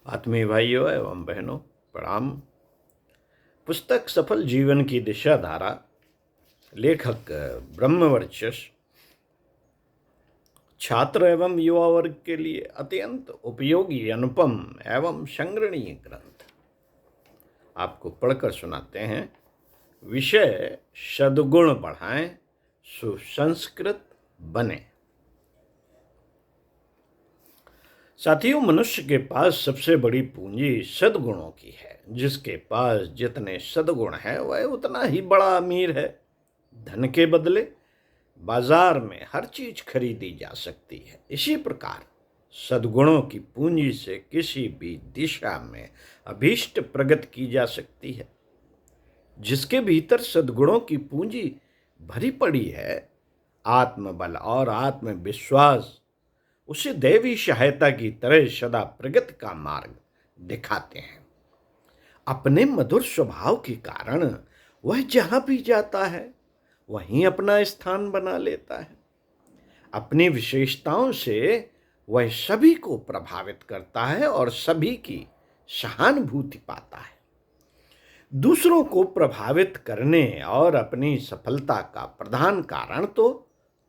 आत्मीय भाइयों एवं बहनों, प्रणाम। पुस्तक सफल जीवन की दिशा धारा, लेखक ब्रह्मवर्चस, छात्र एवं युवा वर्ग के लिए अत्यंत उपयोगी, अनुपम एवं संग्रहणीय ग्रंथ आपको पढ़कर सुनाते हैं। विषय सद्गुण बढ़ाएं, सुसंस्कृत बने। साथियों, मनुष्य के पास सबसे बड़ी पूंजी सद्गुणों की है। जिसके पास जितने सद्गुण हैं वह उतना ही बड़ा अमीर है। धन के बदले बाजार में हर चीज खरीदी जा सकती है। इसी प्रकार सद्गुणों की पूंजी से किसी भी दिशा में अभीष्ट प्रगति की जा सकती है। जिसके भीतर सद्गुणों की पूंजी भरी पड़ी है, आत्मबल और आत्मविश्वास उसे दैवी सहायता की तरह सदा प्रगति का मार्ग दिखाते हैं। अपने मधुर स्वभाव के कारण वह जहां भी जाता है वहीं अपना स्थान बना लेता है। अपनी विशेषताओं से वह सभी को प्रभावित करता है और सभी की सहानुभूति पाता है। दूसरों को प्रभावित करने और अपनी सफलता का प्रधान कारण तो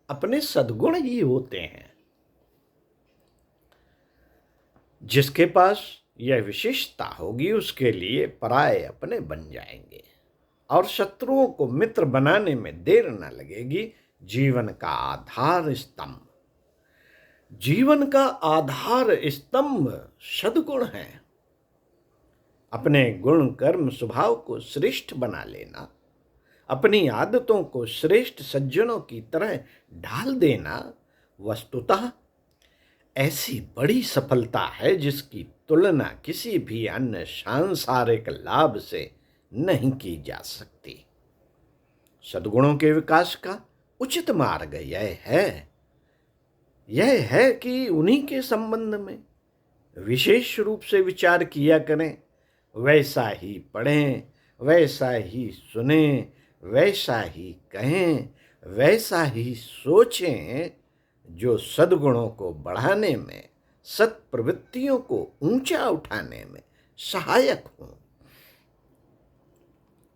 अपने सद्गुण ही होते हैं। जिसके पास यह विशेषता होगी उसके लिए पराये अपने बन जाएंगे और शत्रुओं को मित्र बनाने में देर न लगेगी। जीवन का आधार स्तंभ, जीवन का आधार स्तंभ सद्गुण है। अपने गुण कर्म स्वभाव को श्रेष्ठ बना लेना, अपनी आदतों को श्रेष्ठ सज्जनों की तरह ढाल देना वस्तुतः ऐसी बड़ी सफलता है जिसकी तुलना किसी भी अन्य सांसारिक लाभ से नहीं की जा सकती। सद्गुणों के विकास का उचित मार्ग यह है कि उन्हीं के संबंध में विशेष रूप से विचार किया करें। वैसा ही पढ़ें, वैसा ही सुनें, वैसा ही कहें, वैसा ही सोचें जो सद्गुणों को बढ़ाने में, सत्प्रवृत्तियों को ऊंचा उठाने में सहायक हों।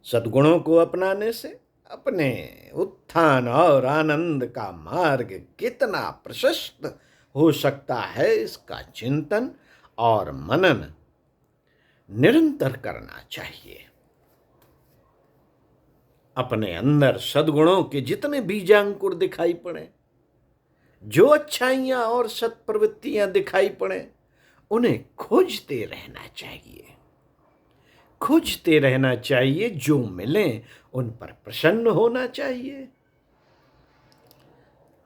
सद्गुणों को अपनाने से अपने उत्थान और आनंद का मार्ग कितना प्रशस्त हो सकता है, इसका चिंतन और मनन निरंतर करना चाहिए। अपने अंदर सद्गुणों के जितने बीजांकुर दिखाई पड़े, जो अच्छाइयां और सत्प्रवृत्तियां दिखाई पड़े, उन्हें खोजते रहना चाहिए। खोजते रहना चाहिए, जो मिले उन पर प्रसन्न होना चाहिए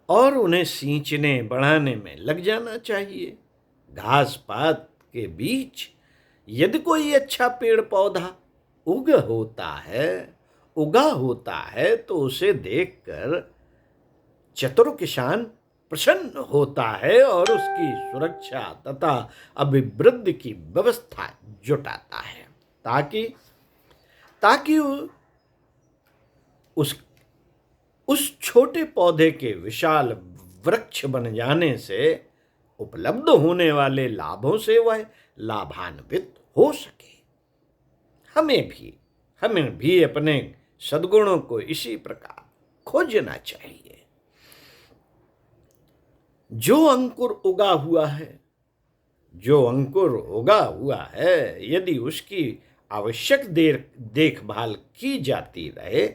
और उन्हें सींचने बढ़ाने में लग जाना चाहिए। घास पात के बीच यदि कोई अच्छा पेड़ पौधा उगा होता है तो उसे देखकर चतुर किसान प्रसन्न होता है और उसकी सुरक्षा तथा अभिवृद्धि की व्यवस्था जुटाता है ताकि उस छोटे पौधे के विशाल वृक्ष बन जाने से उपलब्ध होने वाले लाभों से वह लाभान्वित हो सके। हमें भी अपने सद्गुणों को इसी प्रकार खोजना चाहिए। जो अंकुर उगा हुआ है, यदि उसकी आवश्यक देखभाल की जाती रहे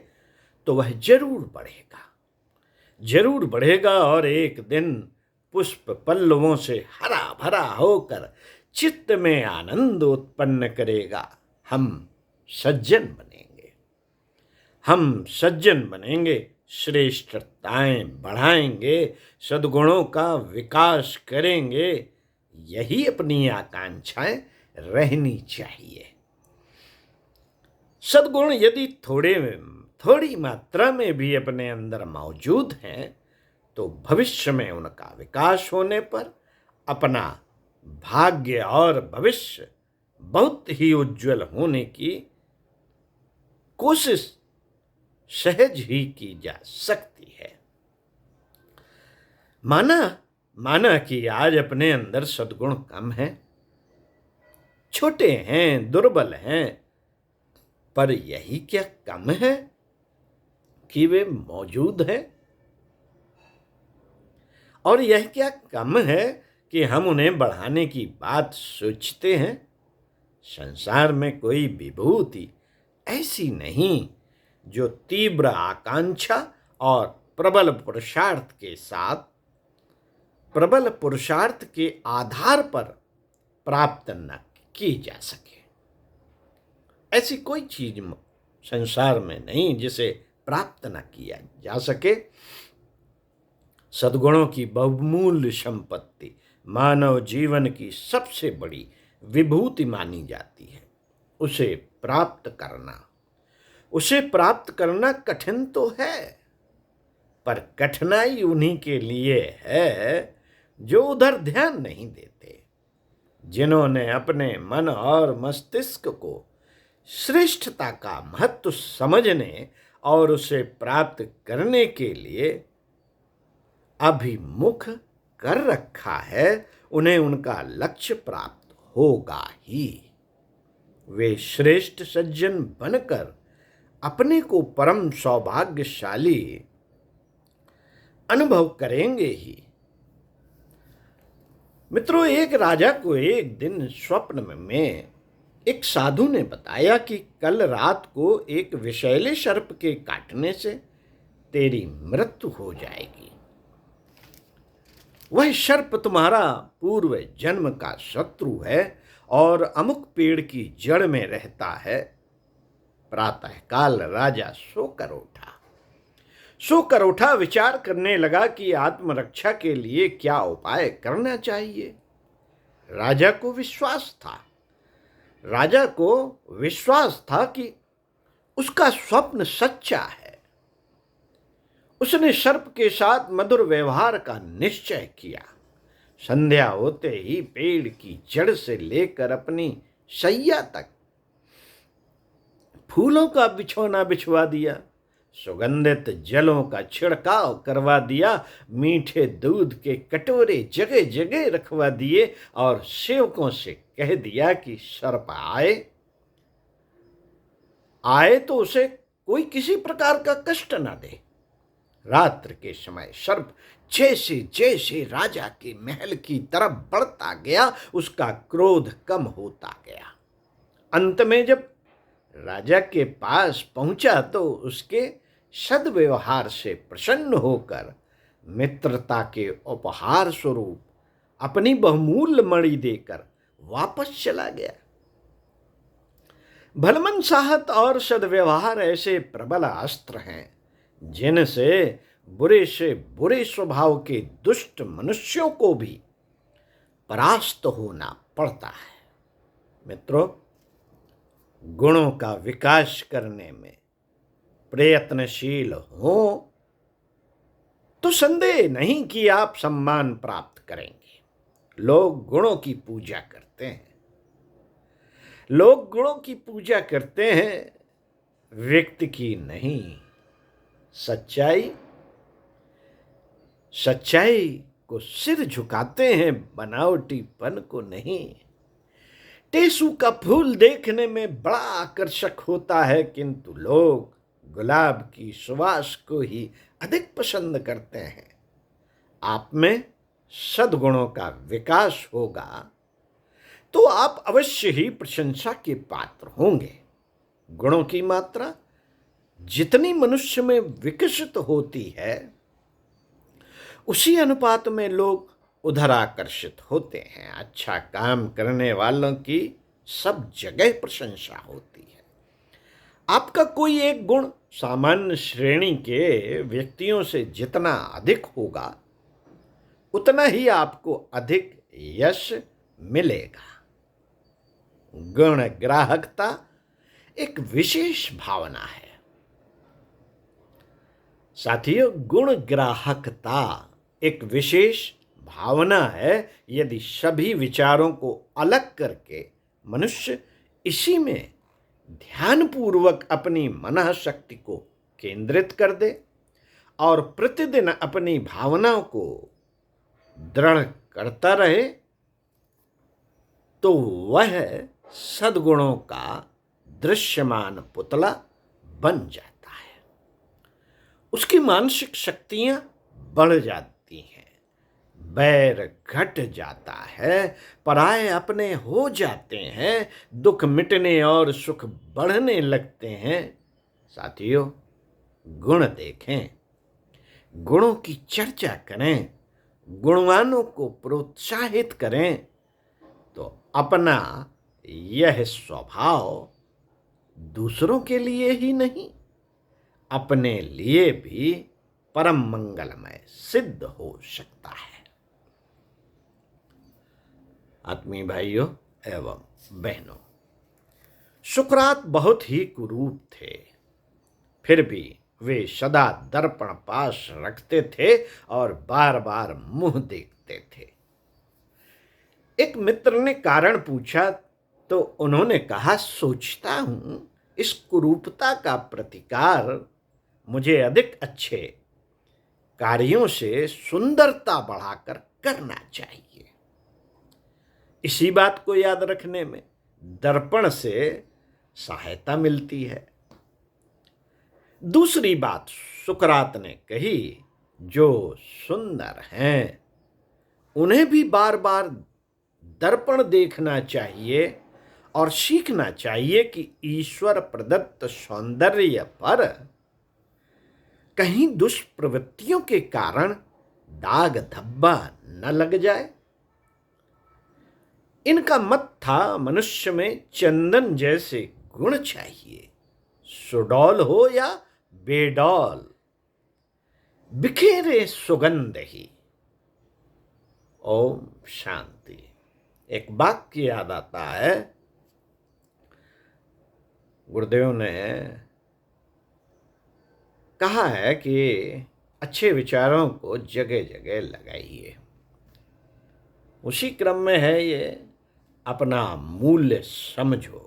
तो वह जरूर बढ़ेगा और एक दिन पुष्प पल्लवों से हरा भरा होकर चित्त में आनंद उत्पन्न करेगा। हम सज्जन बनेंगे, श्रेष्ठताएं बढ़ाएंगे, सद्गुणों का विकास करेंगे। यही अपनी आकांक्षाएं रहनी चाहिए। सद्गुण यदि थोड़ी मात्रा में भी अपने अंदर मौजूद हैं तो भविष्य में उनका विकास होने पर अपना भाग्य और भविष्य बहुत ही उज्जवल होने की कोशिश सहज ही की जा सकती है। माना कि आज अपने अंदर सद्गुण कम है छोटे हैं, दुर्बल हैं, पर यही क्या कम है कि वे मौजूद हैं? और यह क्या कम है कि हम उन्हें बढ़ाने की बात सोचते हैं? संसार में कोई विभूति ऐसी नहीं जो तीव्र आकांक्षा और प्रबल पुरुषार्थ के आधार पर प्राप्त न की जा सके। ऐसी कोई चीज संसार में नहीं जिसे प्राप्त न किया जा सके। सद्गुणों की बहुमूल्य संपत्ति मानव जीवन की सबसे बड़ी विभूति मानी जाती है। उसे प्राप्त करना कठिन तो है, पर कठिनाई उन्हीं के लिए है जो उधर ध्यान नहीं देते, जिन्होंने अपने मन और मस्तिष्क को श्रेष्ठता का महत्व समझने और उसे प्राप्त करने के लिए अभिमुख कर रखा है। उन्हें उनका लक्ष्य प्राप्त होगा ही। वे श्रेष्ठ सज्जन बनकर अपने को परम सौभाग्यशाली अनुभव करेंगे ही। मित्रों, एक राजा को एक दिन स्वप्न में एक साधु ने बताया कि कल रात को एक विषैले सर्प के काटने से तेरी मृत्यु हो जाएगी। वह सर्प तुम्हारा पूर्व जन्म का शत्रु है और अमुक पेड़ की जड़ में रहता है। प्रातःकाल राजा सोकर उठा, विचार करने लगा कि आत्मरक्षा के लिए क्या उपाय करना चाहिए। राजा को विश्वास था कि उसका स्वप्न सच्चा है। उसने सर्प के साथ मधुर व्यवहार का निश्चय किया। संध्या होते ही पेड़ की जड़ से लेकर अपनी शैया तक फूलों का बिछौना बिछवा दिया, सुगंधित जलों का छिड़काव करवा दिया, मीठे दूध के कटोरे जगह जगह रखवा दिए और सेवकों से कह दिया कि सर्प आए तो उसे कोई किसी प्रकार का कष्ट न दे। रात्र के समय सर्प जैसे जैसे राजा के महल की तरफ बढ़ता गया, उसका क्रोध कम होता गया। अंत में जब राजा के पास पहुंचा तो उसके सद्व्यवहार से प्रसन्न होकर मित्रता के उपहार स्वरूप अपनी बहुमूल्य मणि देकर वापस चला गया। भलमनसाहत और सद्व्यवहार ऐसे प्रबल अस्त्र हैं जिनसे बुरे से बुरे स्वभाव के दुष्ट मनुष्यों को भी परास्त होना पड़ता है। मित्रों, गुणों का विकास करने में प्रयत्नशील हो तो संदेह नहीं कि आप सम्मान प्राप्त करेंगे। लोग गुणों की पूजा करते हैं, व्यक्ति की नहीं। सच्चाई को सिर झुकाते हैं, बनावटीपन को नहीं। टेसू का फूल देखने में बड़ा आकर्षक होता है, किंतु लोग गुलाब की सुवास को ही अधिक पसंद करते हैं। आप में सद्गुणों का विकास होगा तो आप अवश्य ही प्रशंसा के पात्र होंगे। गुणों की मात्रा जितनी मनुष्य में विकसित होती है, उसी अनुपात में लोग उधर आकर्षित होते हैं। अच्छा काम करने वालों की सब जगह प्रशंसा होती है। आपका कोई एक गुण सामान्य श्रेणी के व्यक्तियों से जितना अधिक होगा, उतना ही आपको अधिक यश मिलेगा। गुण ग्राहकता एक विशेष भावना है। साथियों, गुण ग्राहकता एक विशेष भावना है। यदि सभी विचारों को अलग करके मनुष्य इसी में ध्यानपूर्वक अपनी मनः शक्ति को केंद्रित कर दे और प्रतिदिन अपनी भावनाओं को दृढ़ करता रहे, तो वह सद्गुणों का दृश्यमान पुतला बन जाता है। उसकी मानसिक शक्तियां बढ़ जाती हैं, बैर घट जाता है, पराये अपने हो जाते हैं, दुख मिटने और सुख बढ़ने लगते हैं। साथियों, गुण देखें, गुणों की चर्चा करें, गुणवानों को प्रोत्साहित करें, तो अपना यह स्वभाव दूसरों के लिए ही नहीं, अपने लिए भी परम मंगलमय सिद्ध हो सकता है। आत्मीय भाइयों एवं बहनों, सुकरात बहुत ही कुरूप थे, फिर भी वे सदा दर्पण पास रखते थे और बार बार मुंह देखते थे। एक मित्र ने कारण पूछा तो उन्होंने कहा, सोचता हूं इस कुरूपता का प्रतिकार मुझे अधिक अच्छे कार्यों से सुंदरता बढ़ाकर करना चाहिए। इसी बात को याद रखने में दर्पण से सहायता मिलती है। दूसरी बात सुकरात ने कही, जो सुंदर हैं उन्हें भी बार बार दर्पण देखना चाहिए और सीखना चाहिए कि ईश्वर प्रदत्त सौंदर्य पर कहीं दुष्प्रवृत्तियों के कारण दाग धब्बा न लग जाए। इनका मत था, मनुष्य में चंदन जैसे गुण चाहिए, सुडौल हो या बेडौल, बिखेरे सुगंध ही। ओम शांति। एक वाक्य याद आता है, गुरुदेव ने कहा है कि अच्छे विचारों को जगह जगह लगाइए। उसी क्रम में है ये, अपना मूल्य समझो,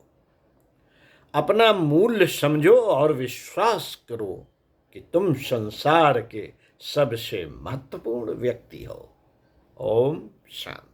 अपना मूल्य समझो और विश्वास करो कि तुम संसार के सबसे महत्वपूर्ण व्यक्ति हो। ओम शांति।